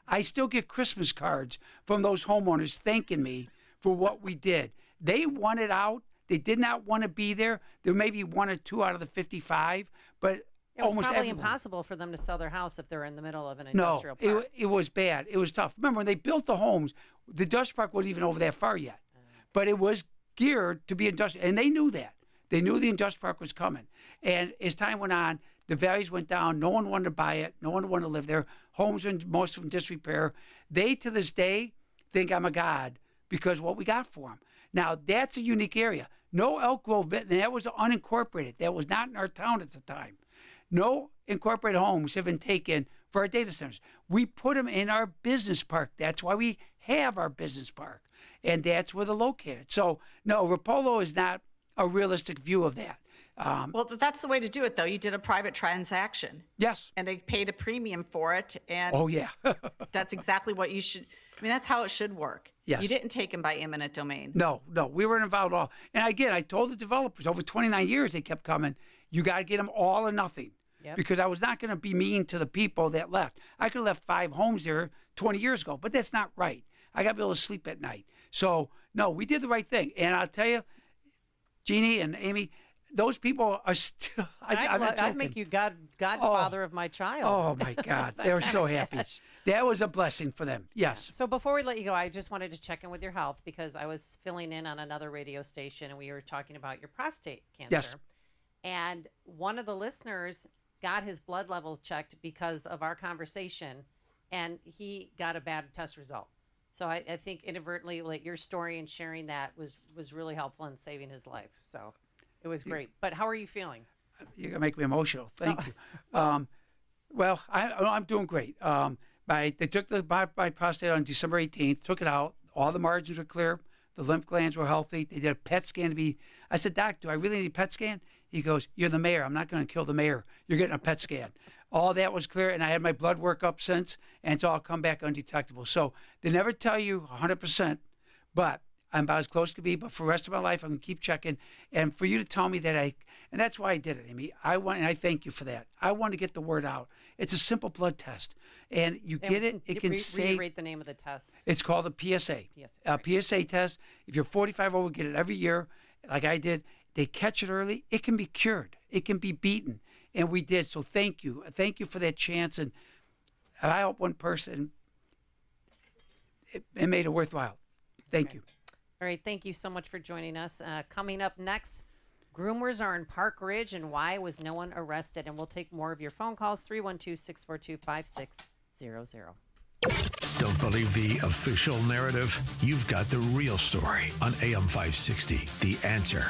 I still get Christmas cards from those homeowners thanking me for what we did. They wanted out. They did not want to be there. There may be 1 or 2 out of the 55, but it was almost probably everyone. Impossible for them to sell their house if they're in the middle of an industrial park. No, it was bad. It was tough. Remember, when they built the homes, the industrial park wasn't even over that far yet. But it was geared to be industrial, and they knew that. They knew the industrial park was coming. And as time went on, the values went down. No one wanted to buy it. No one wanted to live there. Homes were most of them disrepair. They, to this day, think I'm a god because of what we got for them. Now, that's a unique area. No Elk Grove, and that was unincorporated. That was not in our town at the time. No incorporated homes have been taken for our data centers. We put them in our business park. That's why we have our business park, and that's where they're located. So, no, Rapolo is not a realistic view of that. Well, that's the way to do it, though. You did a private transaction. Yes. And they paid a premium for it. And oh, yeah. That's exactly what you should. I mean, that's how it should work. Yes. You didn't take them by eminent domain. No, we weren't involved at all. And again, I told the developers over 29 years, they kept coming, you got to get them all or nothing. Yep. Because I was not going to be mean to the people that left. I could have left 5 homes there 20 years ago, but that's not right. I got to be able to sleep at night. So, no, we did the right thing. And I'll tell you, Jeannie and Amy, those people are still. I'd make you godfather of my child. Oh, my God. They were so happy. That was a blessing for them. Yes. So before we let you go, I just wanted to check in with your health because I was filling in on another radio station and we were talking about your prostate cancer. Yes. And one of the listeners got his blood level checked because of our conversation and he got a bad test result. So I think inadvertently, like your story and sharing that was really helpful in saving his life. So It was great. But how are you feeling? You're going to make me emotional. Thank you. Well, I'm doing great. They took my prostate on December 18th, took it out. All the margins were clear. The lymph glands were healthy. They did a PET scan to be. I said, Doc, do I really need a PET scan? He goes, you're the mayor. I'm not going to kill the mayor. You're getting a PET scan. All that was clear, and I had my blood work up since, and it's all come back undetectable. So they never tell you 100%, but I'm about as close as could be. But for the rest of my life, I'm going to keep checking. And for you to tell me that and that's why I did it, Amy. And I thank you for that. I want to get the word out. It's a simple blood test, and you get it. It can save. Reiterate the name of the test. It's called a PSA. PSA test. If you're 45 over, get it every year, like I did. They catch it early. It can be cured. It can be beaten, and we did. So thank you. Thank you for that chance, and I hope one person. It made it worthwhile. Thank you. All right. Thank you so much for joining us. Coming up next, groomers are in Park Ridge, and why was no one arrested? And we'll take more of your phone calls, 312-642-5600. Don't believe the official narrative? You've got the real story on AM 560, The Answer.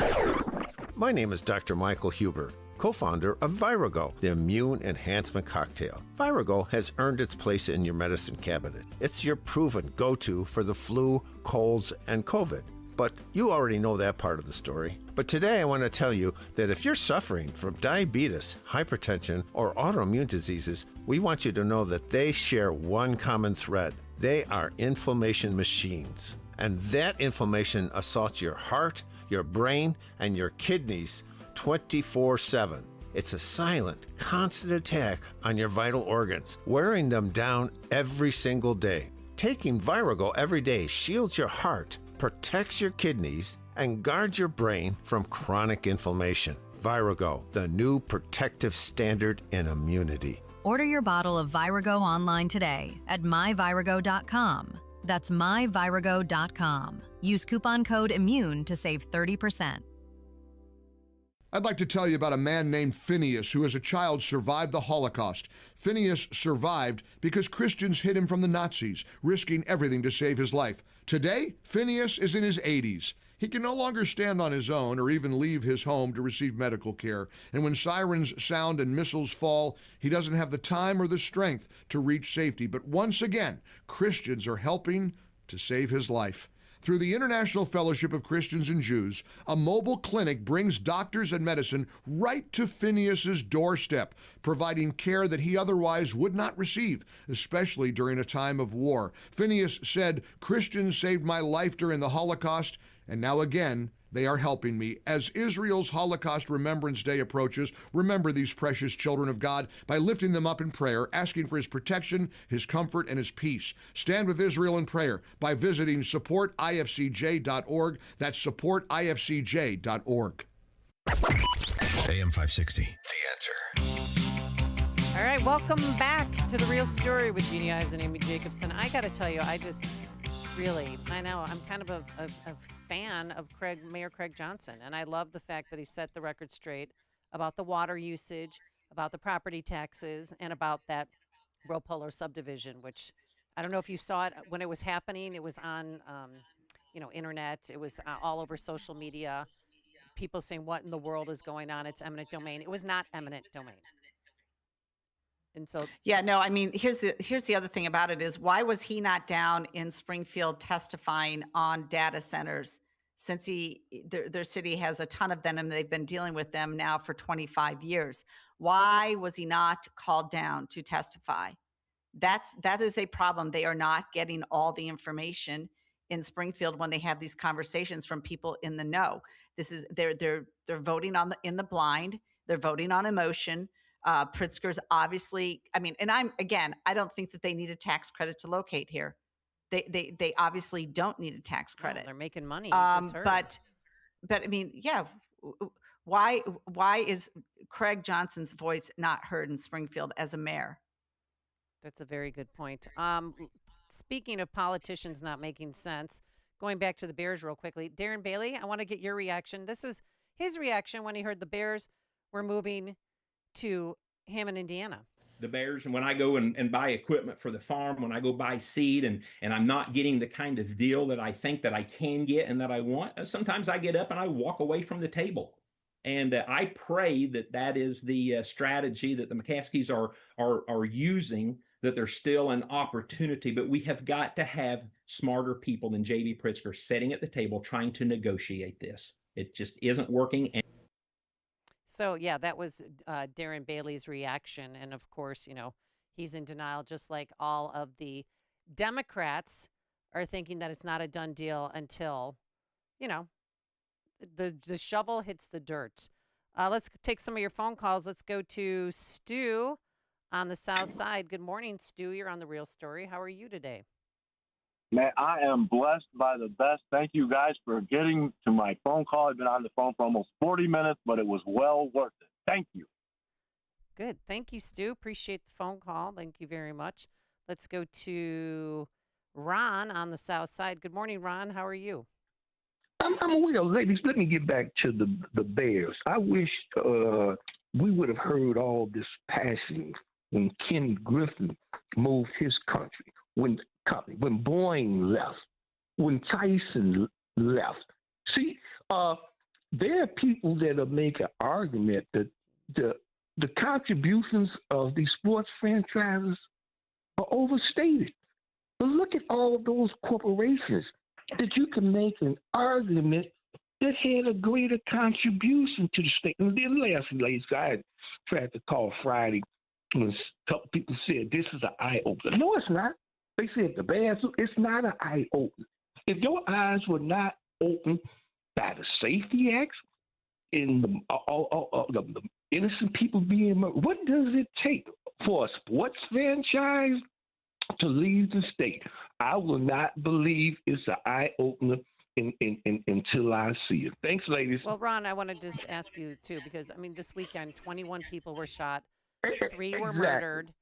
My name is Dr. Michael Huber, co-founder of Virago, the immune enhancement cocktail. Virago has earned its place in your medicine cabinet. It's your proven go-to for the flu, colds, and COVID. But you already know that part of the story. But today I want to tell you that if you're suffering from diabetes, hypertension, or autoimmune diseases, we want you to know that they share one common thread. They are inflammation machines. And that inflammation assaults your heart, your brain, and your kidneys 24/7. It's a silent, constant attack on your vital organs, wearing them down every single day. Taking Virago every day shields your heart, protects your kidneys, and guards your brain from chronic inflammation. Virago, the new protective standard in immunity. Order your bottle of Virago online today at myvirago.com. That's myvirago.com. Use coupon code IMMUNE to save 30%. I'd like to tell you about a man named Phineas who as a child survived the Holocaust. Phineas survived because Christians hid him from the Nazis, risking everything to save his life. Today, Phineas is in his 80s. He can no longer stand on his own or even leave his home to receive medical care. And when sirens sound and missiles fall, he doesn't have the time or the strength to reach safety. But once again, Christians are helping to save his life. Through the International Fellowship of Christians and Jews, a mobile clinic brings doctors and medicine right to Phineas's doorstep, providing care that he otherwise would not receive, especially during a time of war. Phineas said, "Christians saved my life during the Holocaust, and now again, they are helping me." As Israel's Holocaust Remembrance Day approaches, remember these precious children of God by lifting them up in prayer, asking for his protection, his comfort, and his peace. Stand with Israel in prayer by visiting supportifcj.org. That's supportifcj.org. AM 560, The Answer. All right, welcome back to The Real Story with Jeannie Ives and Amy Jacobson. I got to tell you, I know I'm kind of a fan of Mayor Craig Johnson, and I love the fact that he set the record straight about the water usage, about the property taxes, and about that Roe-Puller subdivision, which I don't know if you saw it when it was happening. It was on, internet. It was all over social media. People saying, "What in the world is going on? It's eminent domain." It was not eminent domain. And so, yeah, no, I mean, here's the other thing about it is, why was he not down in Springfield testifying on data centers, since their city has a ton of them and they've been dealing with them now for 25 years. Why was he not called down to testify? That is a problem. They are not getting all the information in Springfield when they have these conversations from people in the know. They're voting in the blind. They're voting on emotion. Pritzker's obviously, I don't think that they need a tax credit to locate here. They obviously don't need a tax credit. No, they're making money. But I mean, yeah. Why is Craig Johnson's voice not heard in Springfield as a mayor? That's a very good point. Speaking of politicians not making sense, going back to the Bears real quickly, Darren Bailey, I want to get your reaction. This was his reaction when he heard the Bears were moving to Hammond, Indiana. The Bears, and when I go and buy equipment for the farm, when I go buy seed and I'm not getting the kind of deal that I think that I can get and that I want, sometimes I get up and I walk away from the table. And I pray that that is the strategy that the McCaskies are using, that there's still an opportunity. But we have got to have smarter people than J.B. Pritzker sitting at the table trying to negotiate this. It just isn't working. So, yeah, that was Darren Bailey's reaction. And, of course, he's in denial, just like all of the Democrats are thinking that it's not a done deal until, the shovel hits the dirt. Let's take some of your phone calls. Let's go to Stu on the South Side. Good morning, Stu. You're on The Real Story. How are you today? Man, I am blessed by the best. Thank you guys for getting to my phone call. I've been on the phone for almost 40 minutes, but it was well worth it. Thank you. Good. Thank you, Stu. Appreciate the phone call. Thank you very much. Let's go to Ron on the South Side. Good morning, Ron. How are you? I'm well, ladies. Let me get back to the Bears. I wish we would have heard all this passion when Kenny Griffin moved his country, when Boeing left, when Tyson left. See, there are people that are making an argument that the contributions of these sports franchises are overstated. But look at all of those corporations that you can make an argument that had a greater contribution to the state. And then ladies, I tried to call Friday when a couple people said this is an eye-opener. No, it's not. They said the Bears, it's not an eye-opener. If your eyes were not opened by the Safety Acts and the innocent people being murdered, what does it take for a sports franchise to leave the state? I will not believe it's an eye-opener until I see it. Thanks, ladies. Well, Ron, I want to just ask you, too, because, this weekend, 21 people were shot, 3 were murdered.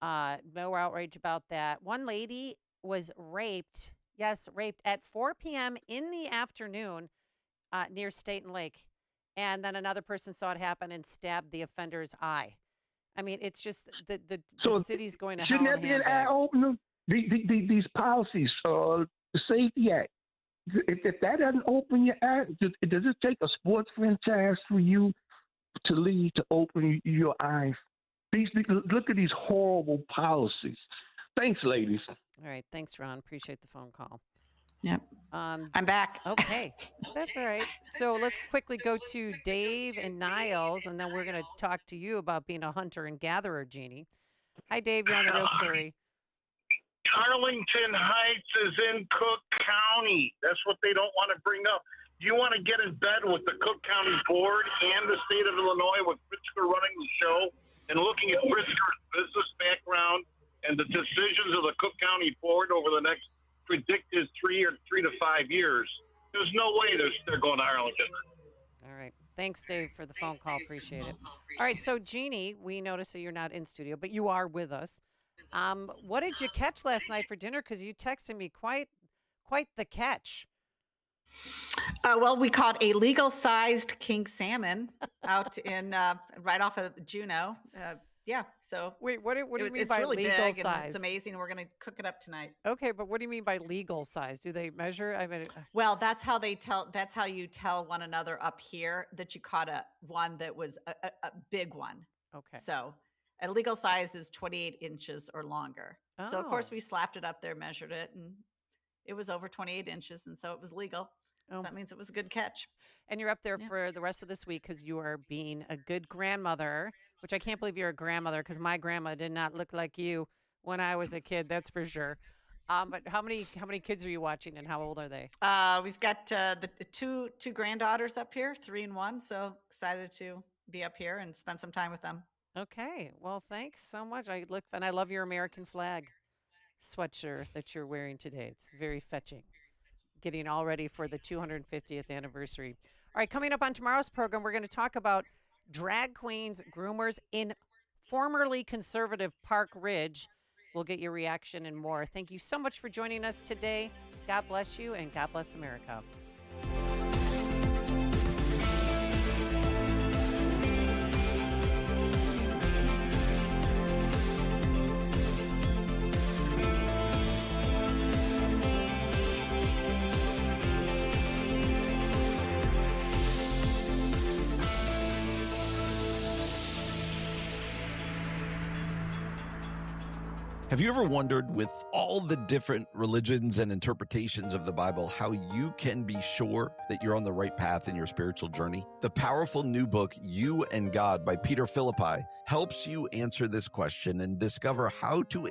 No outrage about that. One lady was raped, at 4 p.m. in the afternoon near Staten Lake. And then another person saw it happen and stabbed the offender's eye. It's just the city's going to hell. Shouldn't that be an eye-opener? These policies, the Safety Act, if that doesn't open your eye, does it take a sports franchise for you to open your eyes? Look at these horrible policies. Thanks, ladies. All right. Thanks, Ron. Appreciate the phone call. Yep. I'm back. Okay. That's all right. So let's quickly go to Dave and Niles, and then we're going to talk to you about being a hunter and gatherer, Jeannie. Hi, Dave. You're on The Real Story. Arlington Heights is in Cook County. That's what they don't want to bring up. You want to get in bed with the Cook County Board and the state of Illinois with Pritzker running the show and looking at Pritzker's business background and the decisions of the Cook County Board over the next predicted 3 to 5 years. There's no way they're going to Arlington. All right. Thanks, Dave, for the phone call. Appreciate it. All right. So, Jeannie, we notice that you're not in studio, but you are with us. What did you catch last night for dinner? Because you texted me quite the catch. Well, we caught a legal-sized king salmon out in right off of Juneau. So wait, what do you mean it's by really legal big size? It's amazing. We're going to cook it up tonight. Okay, but what do you mean by legal size? Do they measure? Well, that's how they tell. That's how you tell one another up here that you caught one that was a big one. Okay. So a legal size is 28 inches or longer. Oh. So of course we slapped it up there, measured it, and it was over 28 inches, and so it was legal. So that means it was a good catch. And you're up there for the rest of this week because you are being a good grandmother, which I can't believe you're a grandmother because my grandma did not look like you when I was a kid. That's for sure. But how many kids are you watching, and how old are they? We've got the two granddaughters up here, 3 and 1. So excited to be up here and spend some time with them. Okay. Well, thanks so much. I love your American flag sweatshirt that you're wearing today. It's very fetching. Getting all ready for the 250th anniversary. All right, coming up on tomorrow's program, we're going to talk about drag queens, groomers in formerly conservative Park Ridge. We'll get your reaction and more. Thank you so much for joining us today. God bless you, and God bless America. Have you ever wondered, with all the different religions and interpretations of the Bible, how you can be sure that you're on the right path in your spiritual journey? The powerful new book, You and God by Peter Philippi, helps you answer this question and discover how to